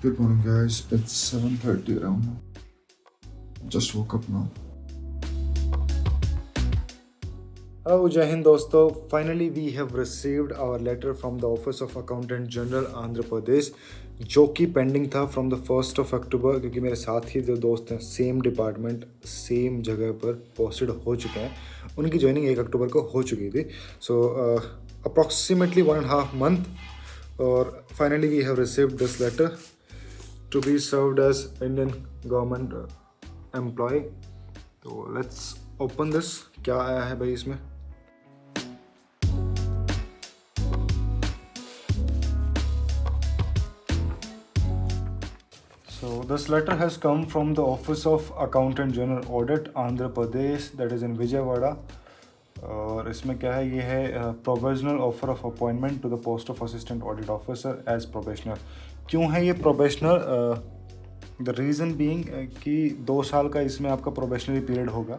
Good morning, guys. It's 7:30 around. Just woke up now. Hello, Jai Hind दोस्तों. Finally, we have received our letter from the Office of Accountant General Andhra Pradesh जो कि pending था from the 1st अक्टूबर, क्योंकि मेरे साथ ही जो दोस्त हैं सेम डिपार्टमेंट सेम जगह पर पोस्टेड हो चुके हैं. उनकी ज्वाइनिंग 1 अक्टूबर को हो चुकी थी. सो अप्रॉक्सीमेटली 1.5 month और finally we have received this letter to be served as Indian government employ. तो लेट्स ओपन दिस. क्या आया है भाई इसमें? So this letter has come from the Office of Accountant General Audit Andhra Pradesh, that is in Vijayawada. और इसमें क्या है, ये है provisional offer of appointment to the post of assistant audit officer as probationer. क्यों है ये probationer? The reason being कि 2 साल का इसमें आपका प्रोबेशनरी पीरियड होगा.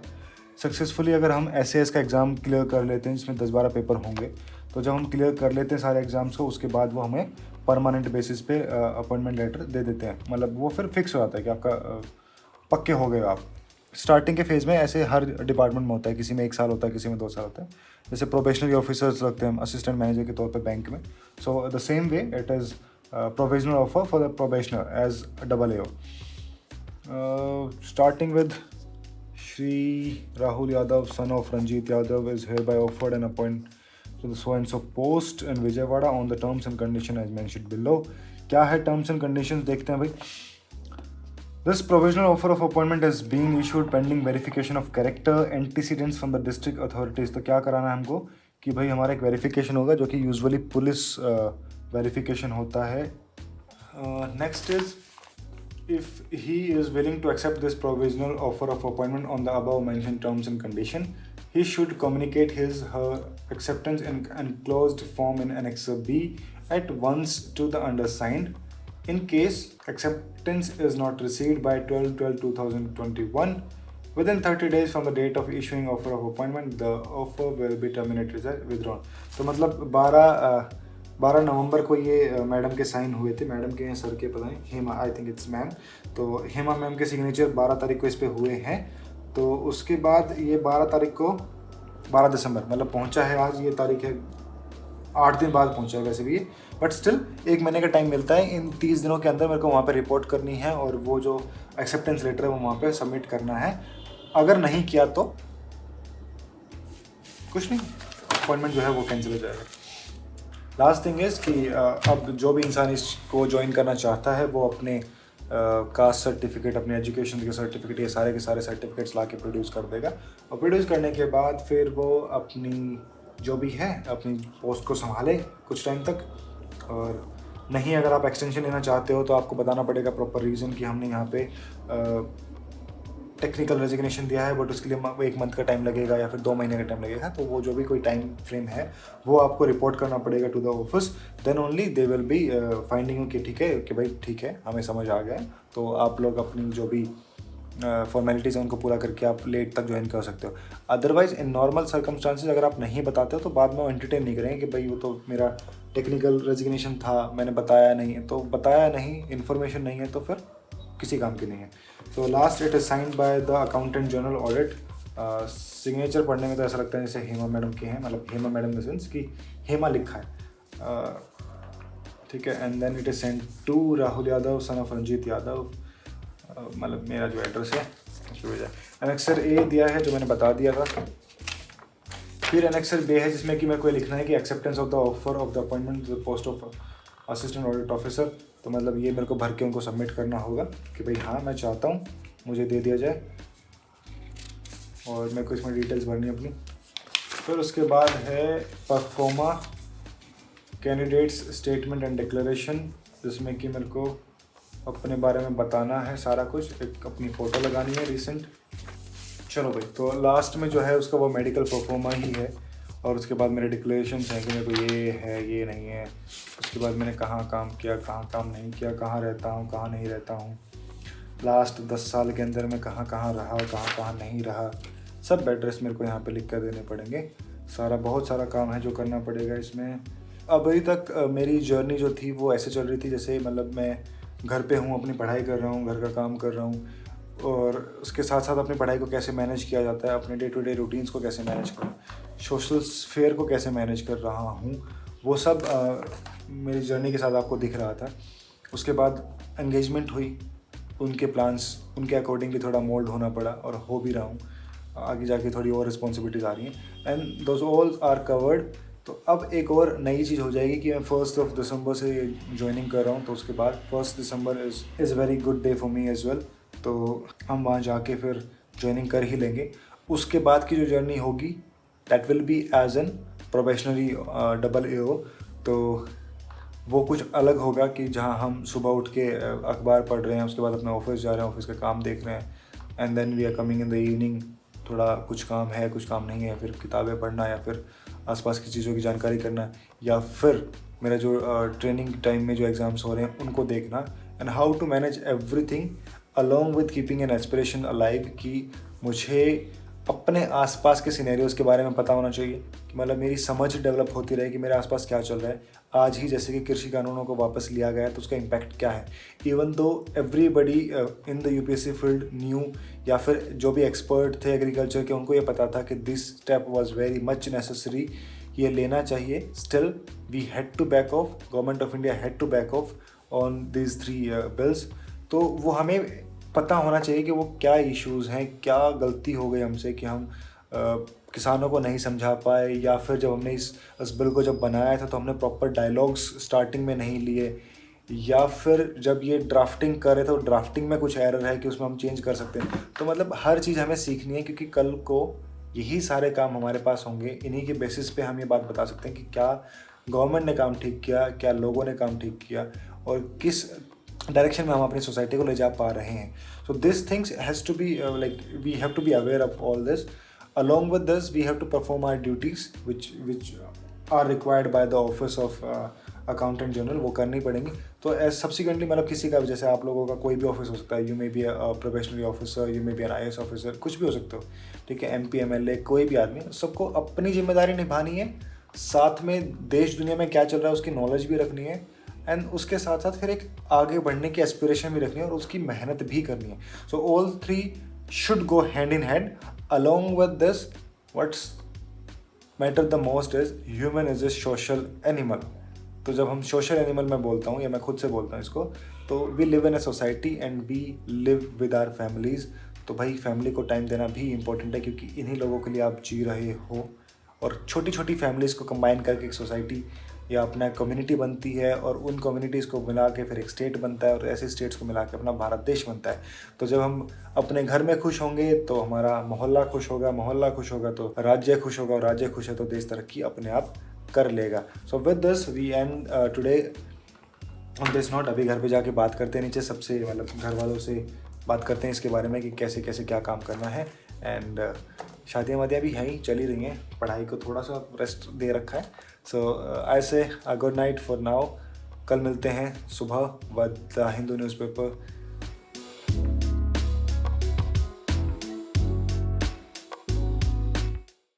सक्सेसफुली अगर हम SAS का एग्ज़ाम क्लियर कर लेते हैं जिसमें 10-12 पेपर होंगे, तो जब हम क्लियर कर लेते हैं सारे एग्ज़ाम्स को, उसके बाद वो हमें परमानेंट बेसिस पे अपॉइंटमेंट लेटर दे देते हैं. मतलब वो फिर फिक्स हो जाता है कि आपका पक्के हो गए आप. स्टार्टिंग के फेज़ में ऐसे हर डिपार्टमेंट में होता है, किसी में 1 साल होता है, किसी में 2 साल होता है. जैसे प्रोबेशनरी ऑफिसर्स लगते हैं असिस्टेंट मैनेजर के तौर पे बैंक में. So the same way it is provisional offer for the probationer as AAO. Starting with Shri Rahul Yadav, son of Ranjit Yadav, is hereby offered an appointment to the so and so post in Vijayawada on the terms and conditions as mentioned below. क्या है terms and conditions? देखते हैं भाई. This provisional offer of appointment is being issued pending verification of character antecedents from the district authorities. तो क्या कराना है हमको कि भाई हमारा एक वेरिफिकेशन होगा जो कि यूजुअली पुलिस वेरिफिकेशन होता है. Next is if he is willing to accept this provisional offer of appointment on the above mentioned terms and condition, he should communicate her acceptance in enclosed form in Annex B at once to the undersigned. In case acceptance is not received by 12/12/2021 within 30 days from the date of issuing offer of appointment, the offer will be terminated or withdrawn. तो मतलब 12 नवंबर को ये madam के sign हुए थे. Madam के sir के पता नहीं, Hema, I think it's ma'am. तो हेमा मैम के सिग्नेचर 12 तारीख को इस पे हुए हैं. तो उसके बाद ये 12 तारीख को 12 दिसंबर मतलब पहुंचा है. आज ये तारीख है, 8 दिन बाद पहुंचा है वैसे भी ये, बट स्टिल 1 महीने का टाइम मिलता है. इन 30 दिनों के अंदर मेरे को वहाँ पर रिपोर्ट करनी है और वो जो एक्सेप्टेंस लेटर है वो वहाँ पर सबमिट करना है. अगर नहीं किया तो कुछ नहीं, अपॉइंटमेंट जो है वो कैंसिल हो जाएगा. लास्ट थिंग इज़ कि अब जो भी इंसान इसको ज्वाइन करना चाहता है वो अपने कास्ट सर्टिफिकेट, अपने एजुकेशन के सर्टिफिकेट, ये सारे के सारे सर्टिफिकेट्स ला के प्रोड्यूस कर देगा. और प्रोड्यूस करने के बाद फिर वो अपनी जो भी है अपनी पोस्ट को संभाले कुछ टाइम तक. और नहीं, अगर आप एक्सटेंशन लेना चाहते हो तो आपको बताना पड़ेगा प्रॉपर रीज़न कि हमने यहाँ पे टेक्निकल रेजिग्नेशन दिया है, बट उसके लिए 1 मंथ का टाइम लगेगा या फिर 2 महीने का टाइम लगेगा. तो वो जो भी कोई टाइम फ्रेम है वो आपको रिपोर्ट करना पड़ेगा to the office. Then only they will be finding you कि ठीक है कि भाई ठीक है, हमें समझ आ गया. तो आप लोग अपनी जो भी फॉर्मेलिटीज़ हैं उनको पूरा करके आप लेट तक ज्वाइन कर सकते हो. अदरवाइज़ इन नॉर्मल सर्कमस्टांसेस अगर आप नहीं बताते हो तो बाद में वो एंटरटेन नहीं करेंगे कि भाई वो तो मेरा टेक्निकल रेजिग्नेशन था, मैंने बताया नहीं है. तो बताया नहीं, इन्फॉर्मेशन नहीं है तो फिर किसी काम की नहीं है. So last it is signed by the accountant general audit. Signature पढ़ने में तो ऐसा लगता है जैसे हेमा मैडम के हैं, मतलब Hema madam in the sense कि हेमा लिखा है. ठीक है. And then it is send to Rahul Yadav, son of Ranjit Yadav. मतलब मेरा जो एड्रेस है उस पर भेजा. एनेक्सर ए दिया है जो मैंने बता दिया था. फिर एनेक्सर बी है जिसमें कि मेरे को लिखना है कि acceptance of the offer of the appointment the post of assistant audit officer. तो मतलब ये मेरे को भर के उनको सबमिट करना होगा कि भाई हाँ मैं चाहता हूँ, मुझे दे दिया जाए. और मेरे को इसमें डिटेल्स भरनी है अपनी. फिर उसके बाद है pro forma candidates statement and declaration, जिसमें कि मेरे को अपने बारे में बताना है सारा कुछ. एक अपनी फ़ोटो लगानी है रिसेंट. चलो भाई, तो लास्ट में जो है उसका वो मेडिकल परफॉर्मा ही है. और उसके बाद मेरे डिक्लेरेशंस हैं कि मेरे को ये है, ये नहीं है. उसके बाद मैंने कहाँ काम किया, कहाँ काम नहीं किया, कहाँ रहता हूँ, कहाँ नहीं रहता हूँ, लास्ट 10 साल के अंदर मैं कहाँ कहाँ रहा, कहाँ कहाँ नहीं रहा. सब एड्रेस मेरे को यहाँ पे लिख कर देने पड़ेंगे. बहुत सारा काम है जो करना पड़ेगा इसमें. अभी तक मेरी जर्नी जो थी वो ऐसे चल रही थी जैसे मतलब मैं घर पे हूँ, अपनी पढ़ाई कर रहा हूँ, घर का काम कर रहा हूँ, और उसके साथ साथ अपनी पढ़ाई को कैसे मैनेज किया जाता है, अपने डे टू डे रूटीन्स को कैसे मैनेज करूँ, सोशल स्फेयर को कैसे मैनेज कर रहा हूँ, वो सब मेरी जर्नी के साथ आपको दिख रहा था। उसके बाद एंगेजमेंट हुई, उनके प्लान्स, उनके अकॉर्डिंगली थोड़ा मोल्ड होना पड़ा, और हो भी रहा हूँ। आगे जाके थोड़ी और रिस्पॉन्सिबिलिटीज़ आ रही हैं, and those all are covered. तो अब एक और नई चीज़ हो जाएगी कि मैं 1 दिसंबर से ज्वाइनिंग कर रहा हूँ, तो उसके बाद 1 December is very good day for me as well. तो हम वहाँ जाके फिर ज्वाइनिंग कर ही लेंगे। उसके बाद की जो जर्नी होगी that will be as an probationary AO। तो वो कुछ अलग होगा कि जहाँ हम सुबह उठ के अखबार पढ़ रहे हैं, उसके बाद अपना ऑफिस जा रहे हैं, ऑफिस का काम देख रहे हैं, and then we are coming in the evening, थोड़ा कुछ काम है, कुछ काम नहीं है, फिर किताबें पढ़ना, या फिर आसपास की चीज़ों की जानकारी करना, या फिर मेरा जो ट्रेनिंग टाइम में जो एग्ज़ाम्स हो रहे हैं उनको देखना, and how to manage everything along with keeping an aspiration alive, कि मुझे अपने आसपास के सिनेरियोज़ के बारे में पता होना चाहिए, कि मतलब मेरी समझ डेवलप होती रहे कि मेरे आसपास क्या चल रहा है। आज ही जैसे कि कृषि कानूनों को वापस लिया गया है, तो उसका इम्पैक्ट क्या है, even though everybody in the UPSC field new, या फिर जो भी एक्सपर्ट थे एग्रीकल्चर के, उनको ये पता था कि this step was very much necessary, ये लेना चाहिए। Still we had to back off, government of India had to back off on this 3 bills. तो वो हमें पता होना चाहिए कि वो क्या इश्यूज़ हैं, क्या गलती हो गई हमसे कि हम किसानों को नहीं समझा पाए, या फिर जब हमने इस बिल को जब बनाया था तो हमने प्रॉपर डायलॉग्स स्टार्टिंग में नहीं लिए, या फिर जब ये ड्राफ्टिंग कर रहे थे तो ड्राफ्टिंग में कुछ एरर है कि उसमें हम चेंज कर सकते हैं। तो मतलब हर चीज़ हमें सीखनी है, क्योंकि कल को यही सारे काम हमारे पास होंगे, इन्हीं के बेसिस पे हम ये बात बता सकते हैं कि क्या गवर्नमेंट ने काम ठीक किया, क्या लोगों ने काम ठीक किया, और किस डायरेक्शन में हम अपनी सोसाइटी को ले जा पा रहे हैं। So this things has to be like we have to be aware of all this. Along with this, we have to perform our duties which are required by the office of accountant general, वो करनी पड़ेंगी। तो subsequently मतलब किसी का, जैसे आप लोगों का कोई भी ऑफिस हो सकता है, you may be probationary officer, you may be an IAS officer, कुछ भी हो सकते हो, ठीक है, MP MLA, कोई भी आदमी, सबको अपनी जिम्मेदारी निभानी है, साथ में देश दुनिया में क्या चल रहा है उसकी नॉलेज भी रखनी है, एंड उसके साथ साथ फिर एक आगे बढ़ने की एस्पिरेशन भी रखनी है, और उसकी मेहनत भी करनी है। So all 3 should go hand in hand. Along with this, what's matter the most is human is a social animal. तो जब हम सोशल एनिमल में बोलता हूँ, या मैं खुद से बोलता हूँ इसको, तो we live in a society and we live with our families. तो भाई फैमिली को टाइम देना भी इम्पोर्टेंट है, क्योंकि इन्हीं लोगों के लिए आप जी रहे हो, और छोटी छोटी फैमिलीज़ को कंबाइन करके एक सोसाइटी या अपना कम्युनिटी बनती है, और उन कम्युनिटीज़ को मिला के फिर एक स्टेट बनता है, और ऐसे स्टेट्स को मिला के अपना भारत देश बनता है। तो जब हम अपने घर में खुश होंगे तो हमारा मोहल्ला खुश होगा, मोहल्ला खुश होगा तो राज्य खुश होगा, और राज्य खुश है तो देश तरक्की अपने आप कर लेगा। So with this we end today on this note. अभी घर पे जाके बात करते हैं नीचे सबसे, मतलब घर वालों से बात करते हैं इसके बारे में कि कैसे कैसे क्या काम करना है। एंड शादियाँ वादियाँ भी हैं ही, चल ही रही हैं, पढ़ाई को थोड़ा सा रेस्ट दे रखा है। सो आई से गुड नाइट फॉर नाउ। कल मिलते हैं सुबह विद द हिंदू न्यूज़पेपर।